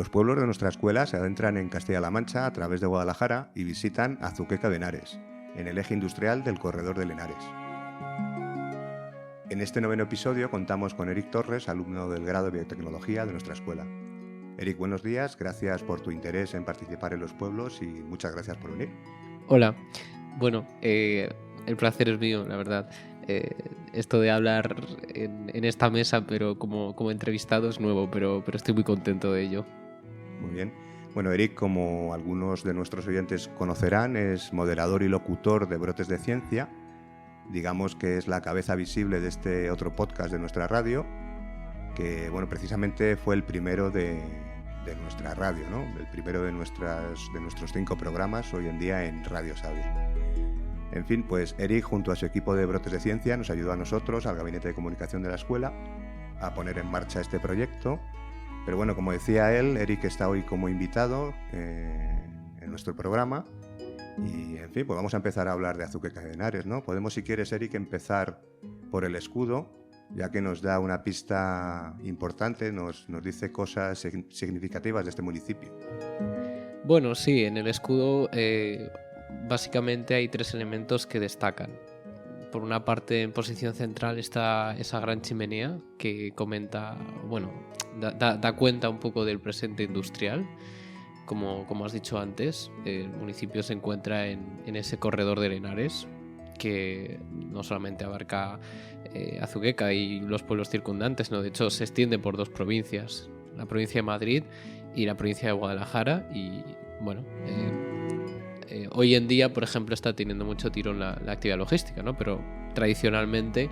Los pueblos de nuestra escuela se adentran en Castilla-La Mancha a través de Guadalajara y visitan Azuqueca de Henares, en el eje industrial del Corredor del Henares. En este 9º episodio contamos con Eric Torres, alumno del grado de Biotecnología de nuestra escuela. Eric, buenos días, gracias por tu interés en participar en los pueblos y muchas gracias por venir. Hola, bueno, el placer es mío, la verdad. Esto de hablar en esta mesa, pero como entrevistado es nuevo, pero estoy muy contento de ello. Muy bien. Bueno, Eric, como algunos de nuestros oyentes conocerán, es moderador y locutor de Brotes de Ciencia. Digamos que es la cabeza visible de este otro podcast de nuestra radio, que bueno, precisamente fue el primero de nuestra radio, ¿no? El primero de nuestros 5 programas hoy en día en Radio Sabia. En fin, pues Eric, junto a su equipo de Brotes de Ciencia, nos ayudó a nosotros, al Gabinete de Comunicación de la escuela, a poner en marcha este proyecto. Pero bueno, como decía él, Eric está hoy como invitado en nuestro programa. Y en fin, pues vamos a empezar a hablar de Azuqueca de Henares, ¿no? Podemos, si quieres, Eric, empezar por el escudo, ya que nos da una pista importante, nos dice cosas significativas de este municipio. Bueno, sí, en el escudo básicamente hay 3 elementos que destacan. Por una parte, en posición central está esa gran chimenea que comenta, bueno, da cuenta un poco del presente industrial. Como has dicho antes, el municipio se encuentra en ese corredor de Henares, que no solamente abarca Azuqueca y los pueblos circundantes, sino de hecho se extiende por 2 provincias, la provincia de Madrid y la provincia de Guadalajara. Y bueno, hoy en día, por ejemplo, está teniendo mucho tirón la actividad logística, ¿no? Pero tradicionalmente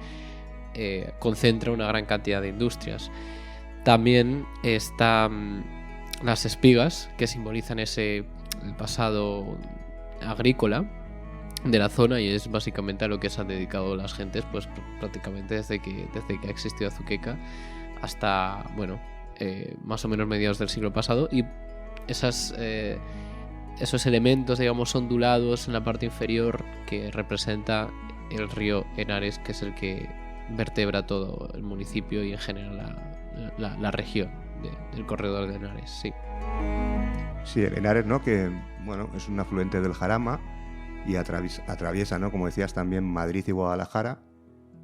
concentra una gran cantidad de industrias. También están las espigas, que simbolizan el pasado agrícola de la zona, y es básicamente a lo que se han dedicado las gentes, pues prácticamente desde que ha existido Azuqueca hasta, bueno, más o menos mediados del siglo pasado. Y esos elementos, digamos, ondulados en la parte inferior, que representa el río Henares, que es el que vertebra todo el municipio y en general la región del corredor de Henares, sí. Sí, el Henares, ¿no? Que bueno, es un afluente del Jarama y atraviesa, ¿no? Como decías, también Madrid y Guadalajara,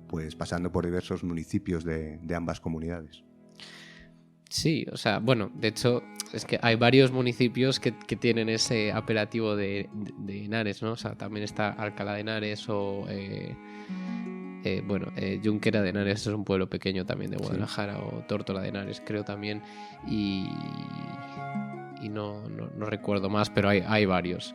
pues pasando por diversos municipios de ambas comunidades. Sí, o sea, bueno, de hecho es que hay varios municipios que tienen ese apelativo de Henares, ¿no? O sea, también está Alcalá de Henares o Junquera de Henares, es un pueblo pequeño también de Guadalajara, sí. O Tórtola de Henares, creo también, y no recuerdo más, pero hay varios.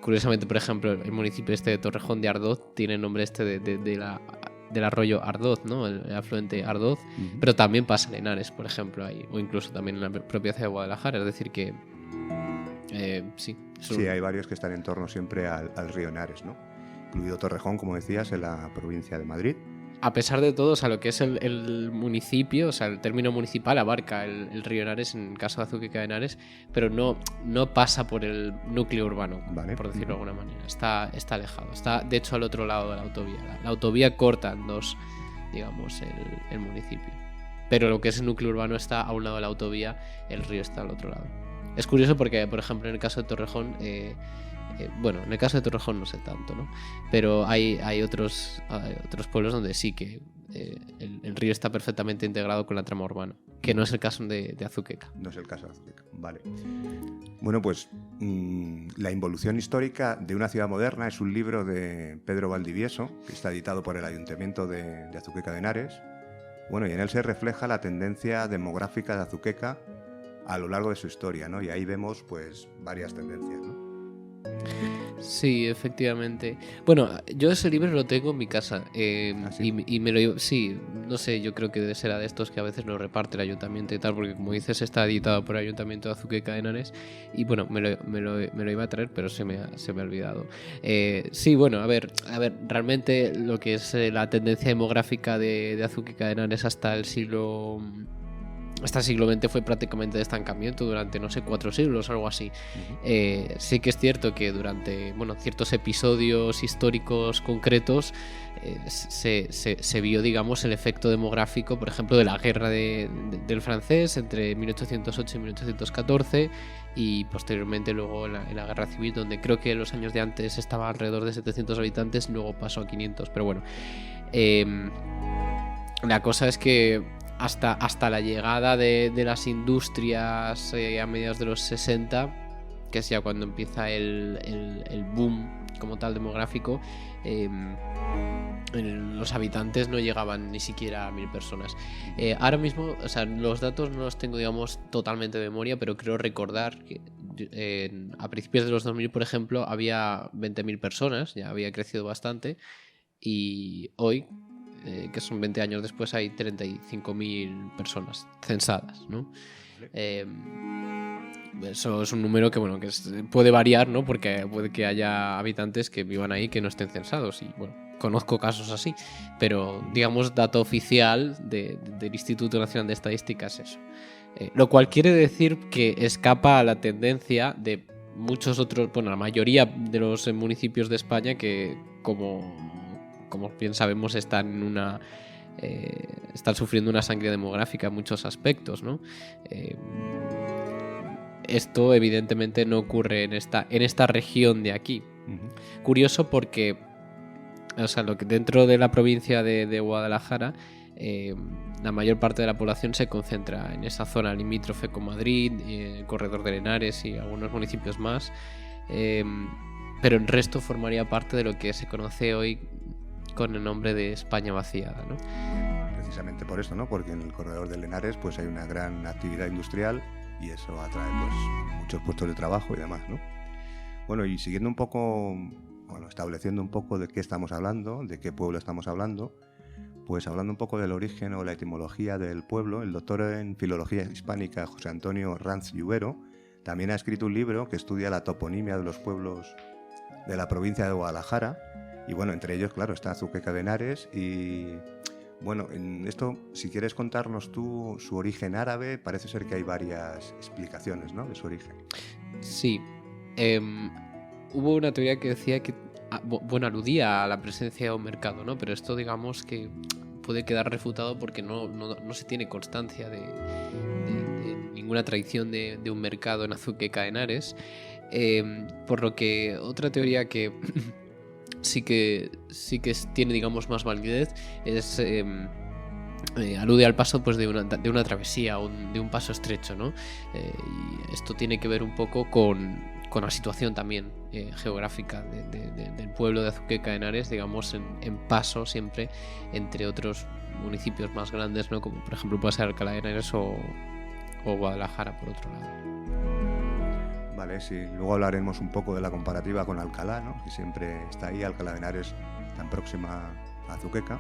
Curiosamente, por ejemplo, el municipio este de Torrejón de Ardoz tiene el nombre este del arroyo Ardoz, ¿no? El afluente Ardoz, uh-huh. Pero también pasa en Henares, por ejemplo, ahí, o incluso también en la propia ciudad de Guadalajara, es decir que sí. Sí, hay varios que están en torno siempre al río Henares, ¿no? Incluido Torrejón, como decías, en la provincia de Madrid. A pesar de todo, o sea, lo que es el municipio, o sea, el término municipal abarca el río Henares, en el caso de Azuqueca de Henares, pero no pasa por el núcleo urbano, vale, por decirlo de alguna manera. Está alejado, está de hecho al otro lado de la autovía. La autovía corta en 2, digamos, el municipio. Pero lo que es el núcleo urbano está a un lado de la autovía, el río está al otro lado. Es curioso porque, por ejemplo, en el caso de Torrejón, bueno, en el caso de Torrejón no sé tanto, ¿no? Pero hay otros pueblos donde sí que el río está perfectamente integrado con la trama urbana, que no es el caso de Azuqueca. No es el caso de Azuqueca, vale. Bueno, pues La involución histórica de una ciudad moderna es un libro de Pedro Valdivieso, que está editado por el Ayuntamiento de Azuqueca de Henares. Bueno, y en él se refleja la tendencia demográfica de Azuqueca a lo largo de su historia, ¿no? Y ahí vemos, pues, varias tendencias, ¿no? Sí, efectivamente. Bueno, yo ese libro lo tengo en mi casa. ¿Ah, sí? Y me lo llevo. Sí, no sé, yo creo que será de estos que a veces lo reparte el ayuntamiento y tal, porque como dices, está editado por el Ayuntamiento de Azuqueca de Henares. Y bueno, me lo iba a traer, pero se me ha olvidado. Sí, bueno, a ver, realmente lo que es la tendencia demográfica de Azuqueca de Henares hasta el siglo hasta el siglo XX fue prácticamente de estancamiento durante, no sé, 4 siglos o algo así. Sí que es cierto que durante, bueno, ciertos episodios históricos concretos se vio, digamos, el efecto demográfico, por ejemplo, de la guerra del francés entre 1808 y 1814 y posteriormente luego en la guerra civil, donde creo que los años de antes estaba alrededor de 700 habitantes, luego pasó a 500, pero bueno. La cosa es que hasta la llegada de las industrias a mediados de los 60, que es ya cuando empieza el boom como tal demográfico, los habitantes no llegaban ni siquiera a 1000 personas. Ahora mismo, o sea, los datos no los tengo, digamos, totalmente de memoria, pero creo recordar que a principios de los 2000, por ejemplo, había 20.000 personas, ya había crecido bastante, y hoy, que son 20 años después, hay 35.000 personas censadas, ¿no? Eso es un número que, bueno, puede variar, ¿no? Porque puede que haya habitantes que vivan ahí que no estén censados, y bueno, conozco casos así, pero digamos dato oficial del Instituto Nacional de Estadística es eso. Lo cual quiere decir que escapa a la tendencia de muchos otros, bueno, la mayoría de los municipios de España que, como bien sabemos, están sufriendo una sangría demográfica en muchos aspectos, ¿no? Esto evidentemente no ocurre en esta región de aquí. Curioso porque, o sea, dentro de la provincia de Guadalajara, la mayor parte de la población se concentra en esa zona limítrofe con Madrid, el corredor de Henares y algunos municipios más, pero el resto formaría parte de lo que se conoce hoy con el nombre de España vaciada, ¿no? Precisamente por eso, ¿no? Porque en el corredor de Henares pues hay una gran actividad industrial y eso atrae pues muchos puestos de trabajo y demás, ¿no? Bueno, y siguiendo un poco, bueno, estableciendo un poco de qué estamos hablando, de qué pueblo estamos hablando, pues hablando un poco del origen o la etimología del pueblo, el doctor en Filología Hispánica José Antonio Ranz Lluvero también ha escrito un libro que estudia la toponimia de los pueblos de la provincia de Guadalajara. Y bueno, entre ellos, claro, está Azuqueca de Henares y, bueno, en esto, si quieres contarnos tú su origen árabe, parece ser que hay varias explicaciones, ¿no?, de su origen. Sí. Hubo una teoría que decía que, bueno, aludía a la presencia de un mercado, ¿no? Pero esto, digamos, que puede quedar refutado porque no se tiene constancia de ninguna tradición de un mercado en Azuqueca de Henares. Por lo que otra teoría que sí que tiene, digamos, más validez es alude al paso pues de una travesía o de un paso estrecho, ¿no? Y esto tiene que ver un poco con la situación también geográfica del pueblo de Azuqueca de Henares, digamos, en paso siempre entre otros municipios más grandes, ¿no? Como por ejemplo puede ser Alcalá de Henares o Guadalajara, por otro lado. Vale, sí. Luego hablaremos un poco de la comparativa con Alcalá, ¿no?, que siempre está ahí, Alcalá de Henares tan próxima a Azuqueca.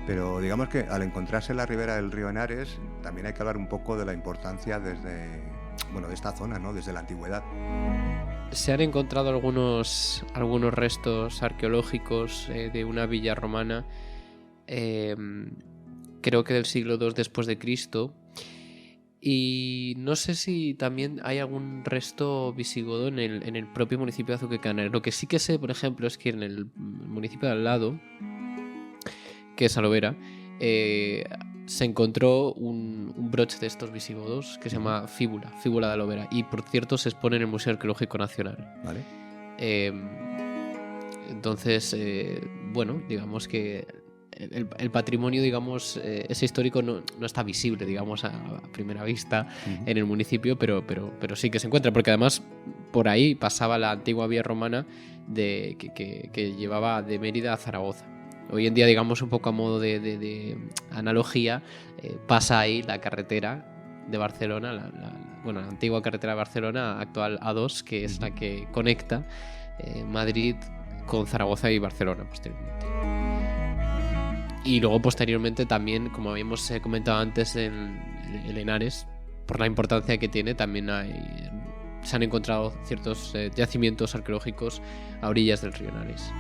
Pero digamos que al encontrarse en la ribera del río Henares, también hay que hablar un poco de la importancia de esta zona, ¿no?, desde la antigüedad. Se han encontrado algunos restos arqueológicos de una villa romana, creo que del siglo II después de Cristo. Y no sé si también hay algún resto visigodo en el propio municipio de Azuqueca de Henares. Lo que sí que sé, por ejemplo, es que en el municipio de al lado, que es Alovera, se encontró un broche de estos visigodos que se llama fíbula de Alovera. Y por cierto se expone en el Museo Arqueológico Nacional. Vale. Entonces, bueno, digamos que el patrimonio, digamos, ese histórico no está visible, digamos, a primera vista en el municipio, pero sí que se encuentra, porque además por ahí pasaba la antigua vía romana que llevaba de Mérida a Zaragoza. Hoy en día, digamos, un poco a modo de analogía, pasa ahí la carretera de Barcelona, la antigua carretera de Barcelona, actual A2, que es la que conecta Madrid con Zaragoza y Barcelona posteriormente. Y luego posteriormente también, como habíamos comentado antes, en el Henares, por la importancia que tiene, también se han encontrado ciertos yacimientos arqueológicos a orillas del río Henares.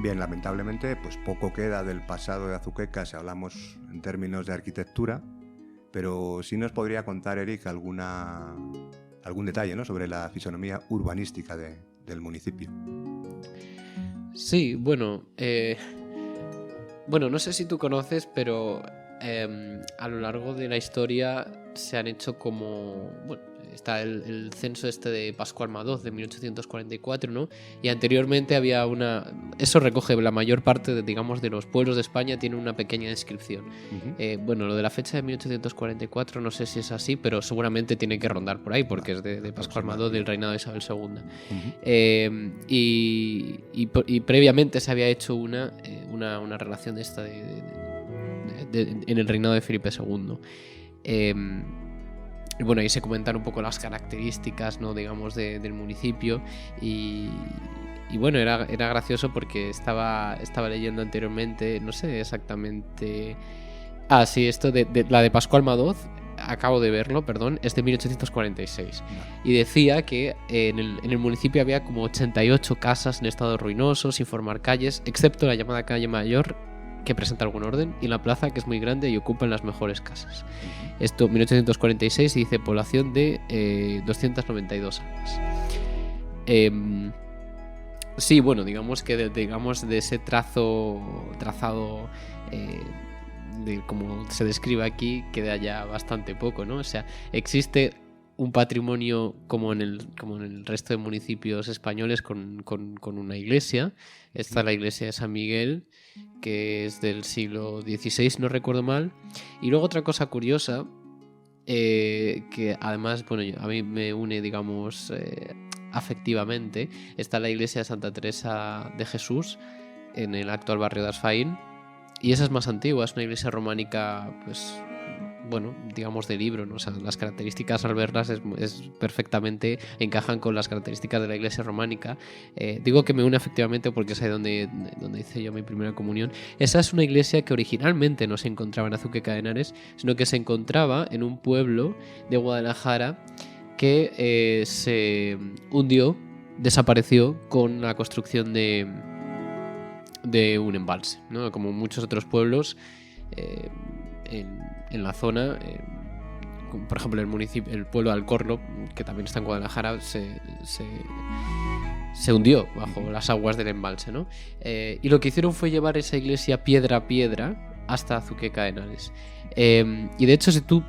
Bien, lamentablemente, pues poco queda del pasado de Azuqueca si hablamos en términos de arquitectura, pero sí nos podría contar, Eric, algún detalle, ¿no?, sobre la fisonomía urbanística del municipio. Sí, bueno, no sé si tú conoces, pero a lo largo de la historia se han hecho como... Bueno, está el censo de Pascual Madoz de 1844, ¿no? Y anteriormente había una... Eso recoge la mayor parte, digamos, de los pueblos de España, tiene una pequeña descripción. Bueno, lo de la fecha de 1844 no sé si es así, pero seguramente tiene que rondar por ahí, porque es de Pascual Madoz del reinado de Isabel II. Y previamente se había hecho una relación de esta en el reinado de Felipe II. Y bueno, ahí se comentan un poco las características, ¿no?, digamos, del municipio. Y bueno, era gracioso porque estaba leyendo anteriormente, no sé exactamente... Ah, sí, esto de la de Pascual Madoz, acabo de verlo, perdón, es de 1846. Y decía que en el municipio había como 88 casas en estado ruinoso, sin formar calles, excepto la llamada calle Mayor, que presenta algún orden, y la plaza, que es muy grande y ocupan las mejores casas. Esto, 1846, dice población de 292 almas. Sí, bueno, digamos que de ese trazado de como se describe aquí, queda ya bastante poco, ¿no? O sea, existe un patrimonio como en el resto de municipios españoles con una iglesia. Está la iglesia de San Miguel, que es del siglo XVI, no recuerdo mal. Y luego otra cosa curiosa, que además, bueno, a mí me une, digamos, afectivamente, está la iglesia de Santa Teresa de Jesús en el actual barrio de Asfaín. Y esa es más antigua, es una iglesia románica, pues, bueno, digamos de libro, ¿no? O sea, las características al verlas es perfectamente encajan con las características de la iglesia románica. Digo que me une efectivamente porque es ahí donde hice yo mi primera comunión. Esa es una iglesia que originalmente no se encontraba en Azuqueca de Henares, sino que se encontraba en un pueblo de Guadalajara que se hundió, desapareció con la construcción de un embalse, ¿no? Como muchos otros pueblos en la zona, por ejemplo el pueblo de Alcorno, que también está en Guadalajara, se hundió bajo las aguas del embalse, ¿no? Y lo que hicieron fue llevar esa iglesia piedra a piedra hasta Azuqueca de Henares. Y de hecho, si tú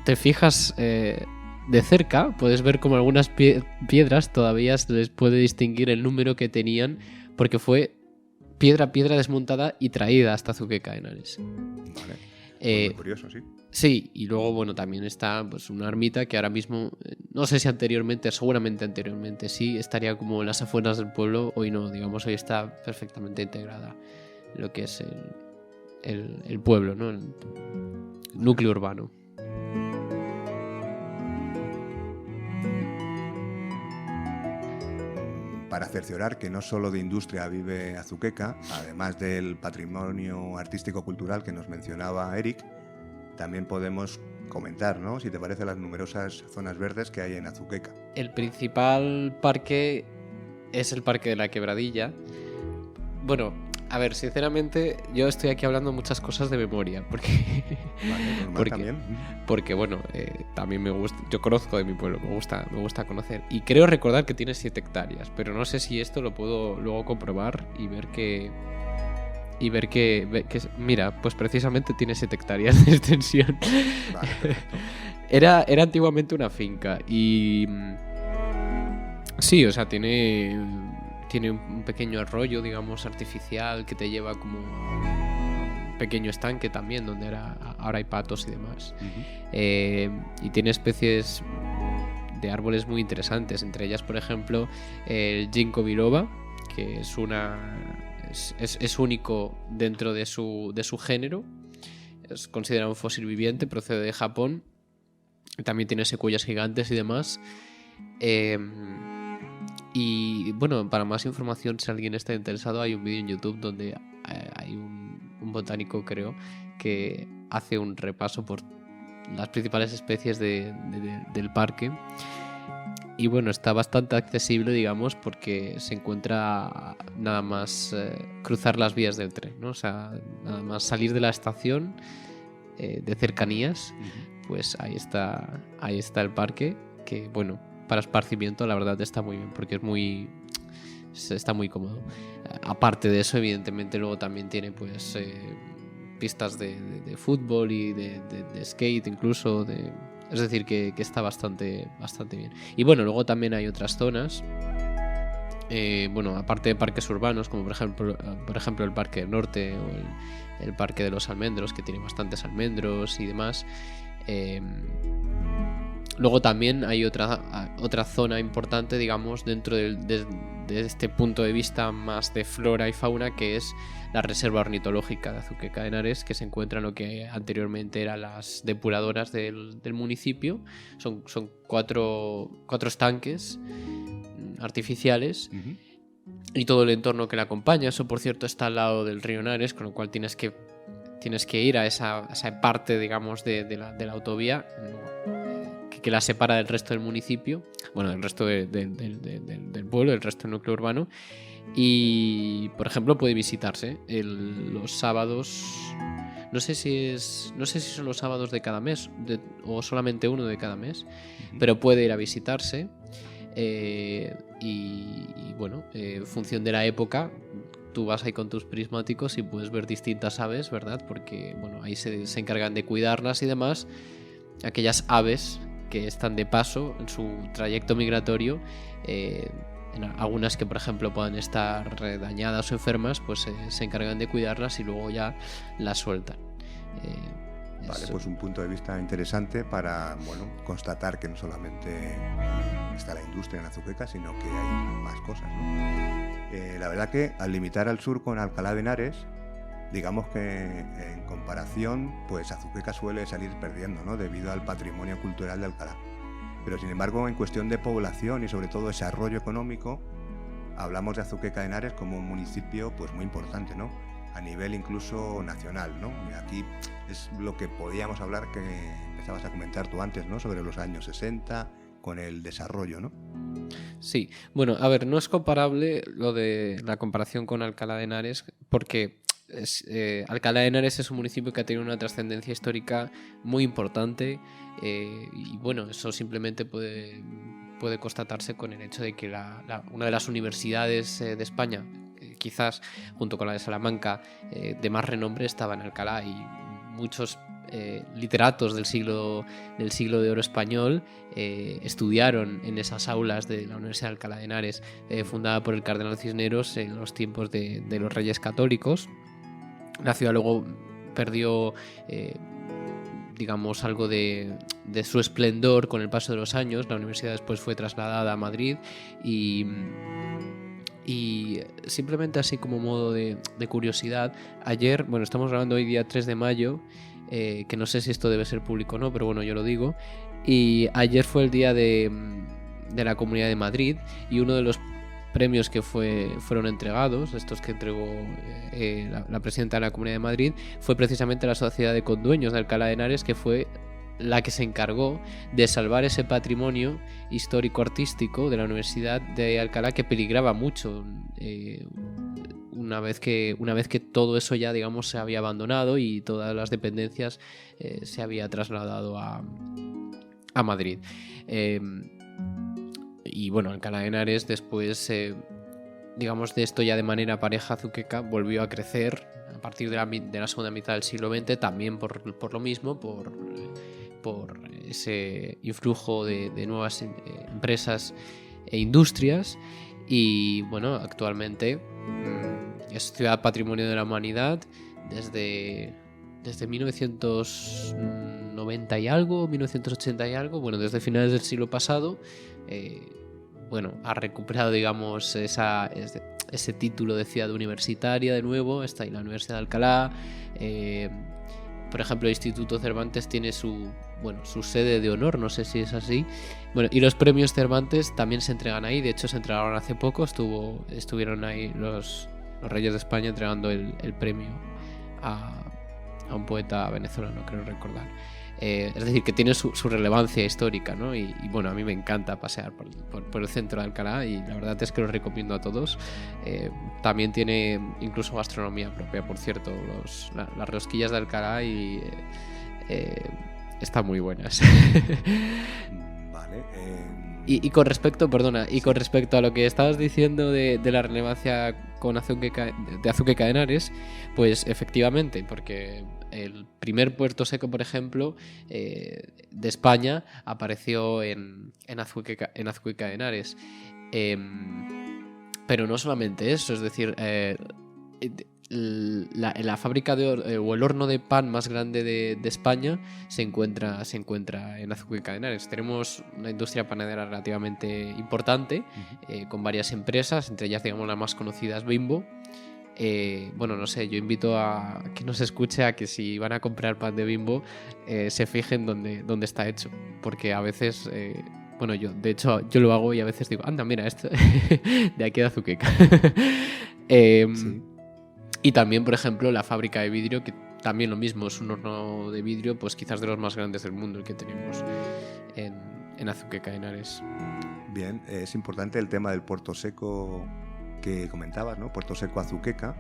te fijas de cerca, puedes ver como algunas piedras todavía se les puede distinguir el número que tenían, porque fue piedra a piedra desmontada y traída hasta Azuqueca de Henares. Vale. Muy curioso, sí. Sí, y luego, bueno, también está pues una ermita que ahora mismo, no sé si anteriormente, seguramente anteriormente sí, estaría como en las afueras del pueblo, hoy no, digamos, hoy está perfectamente integrada en lo que es el pueblo, ¿no? El núcleo urbano. Para cerciorar que no solo de industria vive Azuqueca, además del patrimonio artístico-cultural que nos mencionaba Eric, también podemos comentar, ¿no?, si te parece, las numerosas zonas verdes que hay en Azuqueca. El principal parque es el Parque de la Quebradilla. Bueno, a ver, sinceramente, yo estoy aquí hablando muchas cosas de memoria, porque... Vale, también. Porque, bueno, también me gusta... Yo conozco de mi pueblo, me gusta conocer. Y creo recordar que tiene 7 hectáreas, pero no sé si esto lo puedo luego comprobar y ver que... mira, pues precisamente tiene 7 hectáreas de extensión. Vale, perfecto. Era antiguamente una finca y... Sí, o sea, tiene un pequeño arroyo, digamos, artificial que te lleva como a un pequeño estanque también, donde ahora hay patos y demás. Y tiene especies de árboles muy interesantes, entre ellas, por ejemplo, el ginkgo biloba, que es único dentro de su género. Es considerado un fósil viviente, procede de Japón. También tiene secuoyas gigantes y demás. Y bueno, para más información, si alguien está interesado, hay un vídeo en YouTube donde hay un botánico, creo, que hace un repaso por las principales especies del parque. Y bueno, está bastante accesible, digamos, porque se encuentra nada más cruzar las vías del tren, ¿no? O sea, nada más salir de la estación de cercanías, pues ahí está el parque, que bueno, para esparcimiento la verdad está muy bien, porque está muy cómodo. Aparte de eso, evidentemente luego también tiene pues pistas de fútbol y de skate incluso, es decir, que está bastante bien. Y bueno, luego también hay otras zonas, bueno, aparte de parques urbanos, como por ejemplo el Parque del Norte o el Parque de los Almendros, que tiene bastantes almendros y demás. Luego también hay otra zona importante, digamos, dentro de este punto de vista más de flora y fauna, que es la Reserva Ornitológica de Azuqueca de Henares, que se encuentra en lo que anteriormente eran las depuradoras del municipio. Son cuatro estanques artificiales y todo el entorno que la acompaña. Eso, por cierto, está al lado del río Henares, con lo cual tienes que ir a esa parte, digamos, de la autovía que la separa del resto del municipio, bueno, del resto del pueblo, del resto del núcleo urbano. Y, por ejemplo, puede visitarse los sábados. No sé si son los sábados de cada mes o solamente uno de cada mes, pero puede ir a visitarse. Y bueno, en función de la época, tú vas ahí con tus prismáticos y puedes ver distintas aves, ¿verdad? Porque bueno, ahí se encargan de cuidarlas y demás. Aquellas aves que están de paso en su trayecto migratorio, algunas que por ejemplo puedan estar dañadas o enfermas, pues se encargan de cuidarlas y luego ya las sueltan. Vale, pues un punto de vista interesante para, bueno, constatar que no solamente está la industria en Azuqueca, sino que hay más cosas, ¿no? La verdad que al limitar al sur con Alcalá de Henares, digamos que en comparación, pues Azuqueca suele salir perdiendo, ¿no? Debido al patrimonio cultural de Alcalá. Pero sin embargo, en cuestión de población y sobre todo desarrollo económico, hablamos de Azuqueca de Henares como un municipio pues muy importante, ¿no? A nivel incluso nacional, ¿no? Y aquí es lo que podíamos hablar, que empezabas a comentar tú antes, ¿no? Sobre los años 60, con el desarrollo, ¿no? Sí, bueno, a ver, no es comparable lo de la comparación con Alcalá de Henares, porque Alcalá de Henares es un municipio que ha tenido una trascendencia histórica muy importante, y bueno, eso simplemente puede constatarse con el hecho de que una de las universidades de España, quizás junto con la de Salamanca, de más renombre, estaba en Alcalá, y muchos literatos del siglo de oro español estudiaron en esas aulas de la Universidad de Alcalá de Henares, fundada por el cardenal Cisneros en los tiempos de los Reyes Católicos. La ciudad luego perdió digamos algo de su esplendor con el paso de los años. La universidad después fue trasladada a Madrid y simplemente así como modo de curiosidad, ayer, bueno, estamos grabando hoy día 3 de mayo, que no sé si esto debe ser público o no, pero bueno, yo lo digo, y ayer fue el día de la Comunidad de Madrid, y uno de los premios que fueron entregados, estos que entregó la presidenta de la Comunidad de Madrid, fue precisamente la Sociedad de Condueños de Alcalá de Henares, que fue la que se encargó de salvar ese patrimonio histórico-artístico de la Universidad de Alcalá, que peligraba mucho una vez que todo eso ya, digamos, se había abandonado y todas las dependencias se había trasladado a Madrid. Y bueno, Alcalá de Henares después, digamos, de esto ya de manera pareja, Azuqueca volvió a crecer a partir de la segunda mitad del siglo XX, también por lo mismo, por ese influjo de nuevas empresas e industrias. Y bueno, actualmente es Ciudad Patrimonio de la Humanidad desde 1990 y algo, 1980 y algo, bueno, desde finales del siglo pasado. Bueno, ha recuperado, digamos, ese título de ciudad universitaria de nuevo. Está ahí la Universidad de Alcalá. Por ejemplo, el Instituto Cervantes tiene su sede de honor, no sé si es así. Bueno, y los premios Cervantes también se entregan ahí. De hecho, se entregaron hace poco. Estuvieron ahí los Reyes de España entregando el premio a un poeta venezolano, creo recordar. Es decir, que tiene su relevancia histórica, ¿no? Y bueno, a mí me encanta pasear por el centro de Alcalá y la verdad es que lo recomiendo a todos. También tiene incluso gastronomía propia, por cierto, las rosquillas de Alcalá y están muy buenas. Vale. Y con respecto, perdona, y con respecto a lo que estabas diciendo de la relevancia con de Azuqueca de Henares, pues efectivamente, porque el primer puerto seco, por ejemplo, de España apareció en Azuqueca de Henares. Pero no solamente eso, es decir, la fábrica o el horno de pan más grande de España se encuentra en Azuqueca de Henares. Tenemos una industria panadera relativamente importante, con varias empresas, entre ellas, digamos, las más conocidas, Bimbo. Bueno, no sé, yo invito a que nos escuche a que si van a comprar pan de Bimbo, se fijen dónde está hecho, porque a veces... bueno, de hecho, yo lo hago y a veces digo, anda, mira, esto de aquí de Azuqueca. Sí. Y también, por ejemplo, la fábrica de vidrio, que también lo mismo, es un horno de vidrio, pues quizás de los más grandes del mundo, el que tenemos en Azuqueca de Henares. Bien, es importante el tema del puerto seco que comentabas, ¿no? Puerto Seco Azuqueca,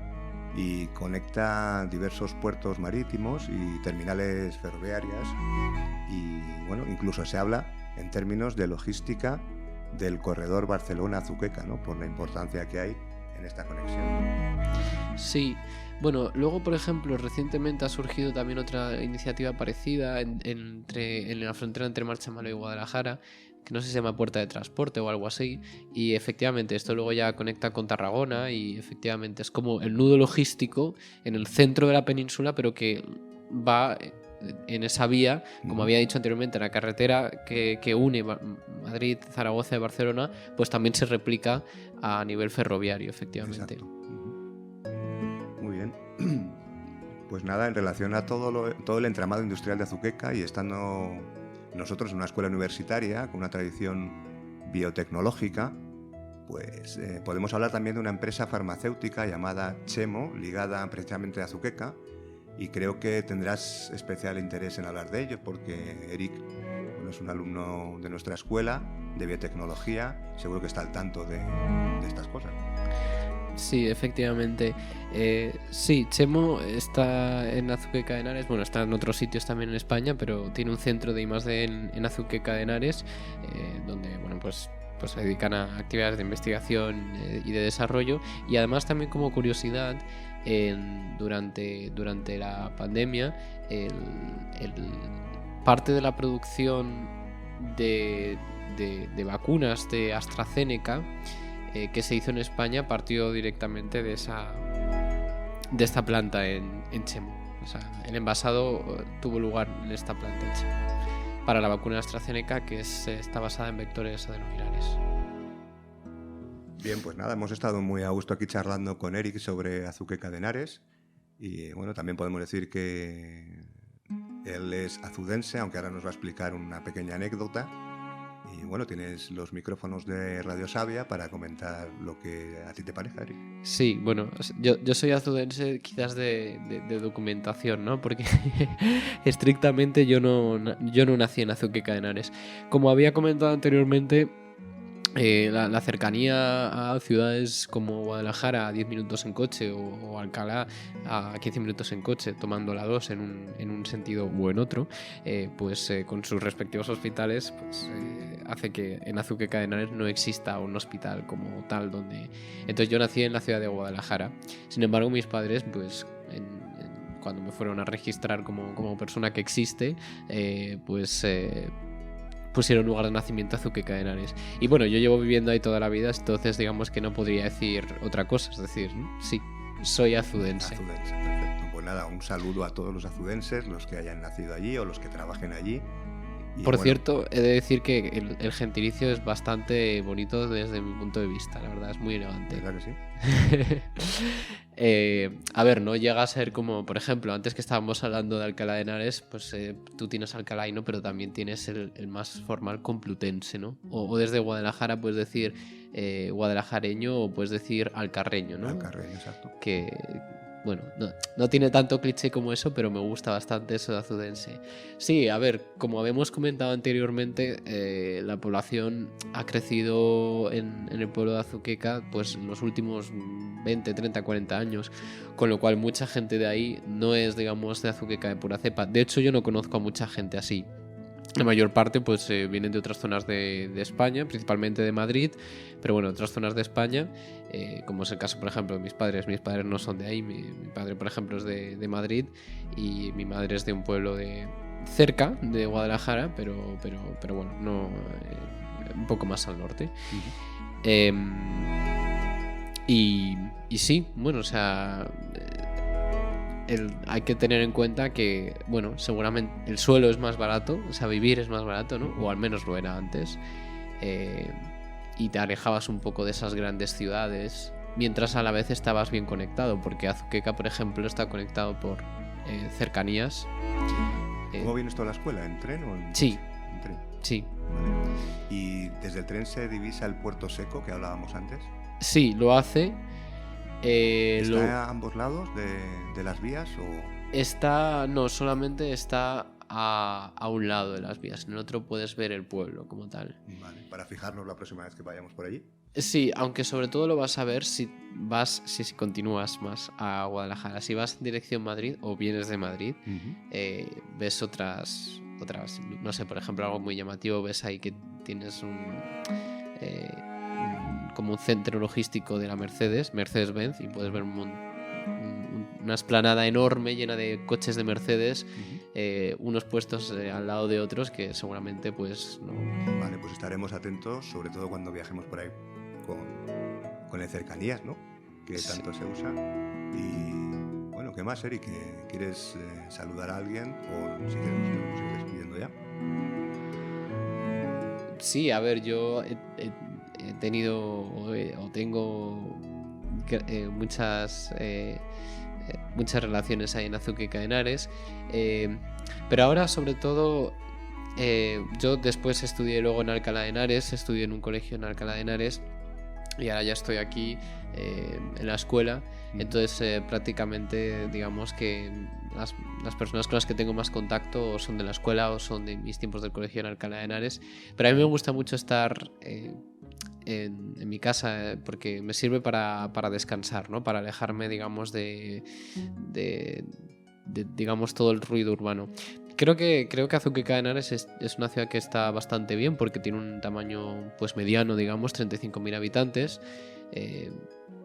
y conecta diversos puertos marítimos y terminales ferroviarias, y bueno, incluso se habla en términos de logística del corredor Barcelona-Azuqueca, ¿no? Por la importancia que hay en esta conexión. Sí, bueno, luego, por ejemplo, recientemente ha surgido también otra iniciativa parecida en la frontera entre Marchamalo y Guadalajara, que no sé si se llama Puerta de Transporte o algo así, y efectivamente esto luego ya conecta con Tarragona y efectivamente es como el nudo logístico en el centro de la península, pero que va en esa vía, como había dicho anteriormente, la carretera que une Madrid, Zaragoza y Barcelona, pues también se replica a nivel ferroviario, efectivamente. Exacto. Muy bien. Pues nada, en relación a todo el entramado industrial de Azuqueca, y estando nosotros en una escuela universitaria con una tradición biotecnológica, pues podemos hablar también de una empresa farmacéutica llamada Chemo, ligada precisamente a Azuqueca, y creo que tendrás especial interés en hablar de ello porque Eric, bueno, es un alumno de nuestra escuela de biotecnología, seguro que está al tanto de estas cosas. Sí, efectivamente. Sí, Chemo está en Azuqueca de Henares. Bueno, está en otros sitios también en España, pero tiene un centro de I+D en Azuqueca de Henares, donde, bueno, pues se dedican a actividades de investigación y de desarrollo. Y además, también como curiosidad, durante la pandemia, parte de la producción de vacunas de AstraZeneca que se hizo en España partió directamente de esta planta en Chemo. O sea, el envasado tuvo lugar en esta planta en Chemo para la vacuna de AstraZeneca, que está basada en vectores adenovirales. Bien, pues nada, hemos estado muy a gusto aquí charlando con Eric sobre Azuqueca de Henares, y bueno, también podemos decir que él es azudense, aunque ahora nos va a explicar una pequeña anécdota. Y bueno, tienes los micrófonos de Radio Sabia para comentar lo que a ti te parezca, Eric. Sí, bueno, yo soy azudense quizás de documentación, ¿no? Porque estrictamente yo no nací en Azuqueca de Henares. Como había comentado anteriormente, la cercanía a ciudades como Guadalajara a 10 minutos en coche o Alcalá a 15 minutos en coche, tomando la 2 en un sentido o en otro, pues con sus respectivos hospitales, pues hace que en Azuqueca de Henares no exista un hospital como tal donde... Entonces yo nací en la ciudad de Guadalajara. Sin embargo, mis padres, pues cuando me fueron a registrar como persona que existe, pusieron lugar de nacimiento Azuqueca de Henares. Y bueno, yo llevo viviendo ahí toda la vida, entonces digamos que no podría decir otra cosa. Es decir, sí, soy azudense. Azudense, perfecto. Pues nada, un saludo a todos los azudenses, los que hayan nacido allí o los que trabajen allí. Y Por bueno, cierto, he de decir que el gentilicio es bastante bonito desde mi punto de vista, la verdad, es muy elegante. ¿verdad que sí? A ver, no llega a ser como, por ejemplo, antes que estábamos hablando de Alcalá de Henares, pues tú tienes alcalaino, pero también tienes el más formal complutense, ¿no? O desde Guadalajara puedes decir guadalajareño o puedes decir alcarreño, ¿no? Alcarreño, exacto. Que bueno, no tiene tanto cliché como eso, pero me gusta bastante eso de Azudense. Sí, a ver, como habíamos comentado anteriormente, la población ha crecido en el pueblo de Azuqueca pues en los últimos 20, 30, 40 años, con lo cual mucha gente de ahí no es, digamos, de Azuqueca de pura cepa. De hecho, yo no conozco a mucha gente así. La mayor parte pues vienen de otras zonas de España, principalmente de Madrid, pero bueno, otras zonas de España, como es el caso, por ejemplo, de mis padres. Mis padres no son de ahí, mi padre, por ejemplo, es de Madrid y mi madre es de un pueblo cerca de Guadalajara, pero bueno, no, un poco más al norte. Y sí, bueno, o sea... hay que tener en cuenta que, bueno, seguramente el suelo es más barato, o sea, vivir es más barato, ¿no? O al menos lo era antes. Y te alejabas un poco de esas grandes ciudades, mientras a la vez estabas bien conectado, porque Azuqueca, por ejemplo, está conectado por cercanías. ¿Cómo vienes tú a la escuela? ¿En tren o en...? Sí. ¿En tren? Sí. Vale. ¿Y desde el tren se divisa el Puerto Seco que hablábamos antes? Sí, lo hace. ¿Está a ambos lados de las vías o...? No, solamente está a un lado de las vías. En el otro puedes ver el pueblo como tal. Vale, para fijarnos la próxima vez que vayamos por allí. Sí, aunque sobre todo lo vas a ver si continúas más a Guadalajara. Si vas en dirección Madrid o vienes de Madrid, ves otras, no sé, por ejemplo, algo muy llamativo, ves ahí que tienes como un centro logístico de la Mercedes-Benz, y puedes ver una explanada enorme llena de coches de Mercedes, unos puestos al lado de otros que seguramente pues no... Vale, pues estaremos atentos, sobre todo cuando viajemos por ahí con el cercanías, ¿no? Que tanto se usa. Y bueno, ¿qué más, Eric? ¿Quieres saludar a alguien o si quieres nos ir despidiendo ya? Sí, a ver, yo he tenido o tengo muchas relaciones ahí en Azuqueca de Henares, pero ahora sobre todo yo después estudié luego en Alcalá de Henares, estudié en un colegio en Alcalá de Henares y ahora ya estoy aquí en la escuela. Entonces prácticamente digamos que las personas con las que tengo más contacto o son de la escuela o son de mis tiempos del colegio en Alcalá de Henares, pero a mí me gusta mucho estar en mi casa porque me sirve para descansar, ¿no? Para alejarme, digamos, de digamos todo el ruido urbano. Creo que Azuqueca de Henares es una ciudad que está bastante bien porque tiene un tamaño pues mediano, digamos, 35.000 habitantes.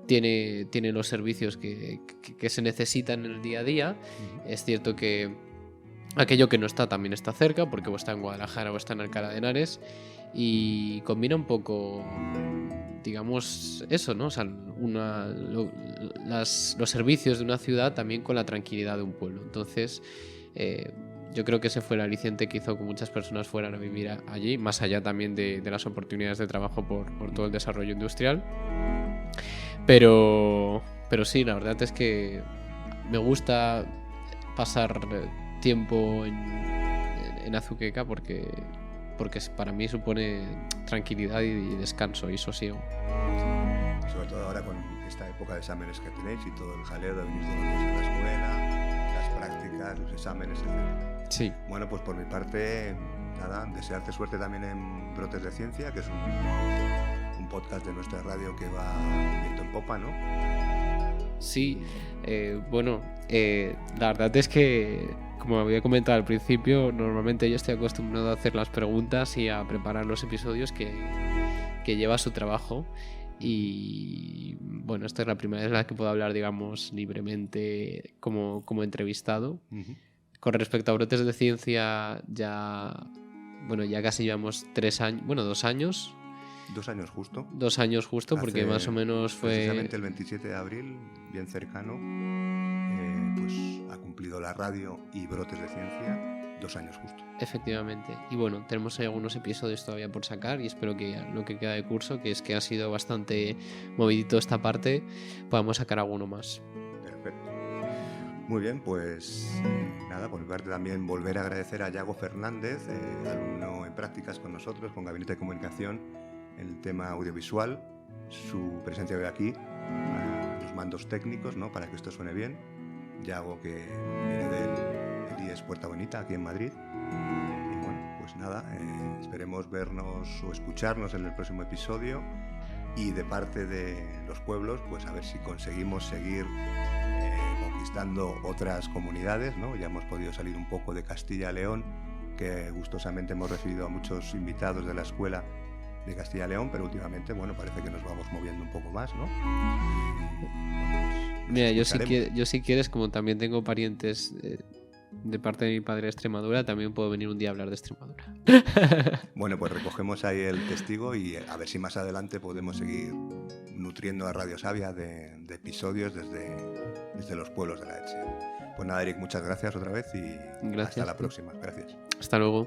Tiene los servicios que se necesitan en el día a día. Es cierto que aquello que no está también está cerca, porque o está en Guadalajara o está en Alcalá de Henares, y combina un poco, digamos, eso, ¿no? O sea, los servicios de una ciudad también con la tranquilidad de un pueblo. Entonces, yo creo que ese fue el aliciente que hizo que muchas personas fueran a vivir allí, más allá también de las oportunidades de trabajo por todo el desarrollo industrial. Pero sí, la verdad es que me gusta pasar tiempo en Azuqueca porque para mí supone tranquilidad y descanso y sosiego. Sobre todo ahora con esta época de exámenes que tenéis y todo el jaleo de venir todos los días a la escuela, las prácticas, los exámenes, etc. Sí. Bueno, pues por mi parte, nada, desearte suerte también en Brotes de Ciencia, que es un podcast de nuestra radio que va viento en popa, ¿no? Sí, bueno, la verdad es que, como había comentado al principio, normalmente yo estoy acostumbrado a hacer las preguntas y a preparar los episodios que lleva su trabajo. Y bueno, esta es la primera vez en la que puedo hablar, digamos, libremente como entrevistado. Con respecto a Brotes de Ciencia, ya casi llevamos 3 años, 2 años. 2 años justo. 2 años justo, porque más o menos fue... Precisamente el 27 de abril, bien cercano, pues ha cumplido la radio y Brotes de Ciencia 2 años justo. Efectivamente. Y bueno, tenemos ahí algunos episodios todavía por sacar y espero que lo que queda de curso, que es que ha sido bastante movidito esta parte, podamos sacar alguno más. Perfecto. Muy bien, pues nada, por mi parte también volver a agradecer a Yago Fernández, alumno en prácticas con nosotros, con Gabinete de Comunicación, en el tema audiovisual, su presencia hoy aquí. los mandos técnicos, ¿no? Para que esto suene bien. Yago, que viene del IES Puerta Bonita, aquí en Madrid. Y bueno, pues nada, esperemos vernos o escucharnos en el próximo episodio. Y de parte de los pueblos, pues a ver si conseguimos seguir conquistando otras comunidades, ¿no? Ya hemos podido salir un poco de Castilla y León, que gustosamente hemos recibido a muchos invitados de la escuela de Castilla y León, pero últimamente, bueno, parece que nos vamos moviendo un poco más, ¿no? Mira, yo si quieres, como también tengo parientes de parte de mi padre de Extremadura, también puedo venir un día a hablar de Extremadura. Bueno, pues recogemos ahí el testigo y a ver si más adelante podemos seguir nutriendo a Radio Sabia de episodios desde los pueblos de la Elche. Pues nada, Eric, muchas gracias otra vez y gracias. Hasta la próxima. Gracias. Hasta luego.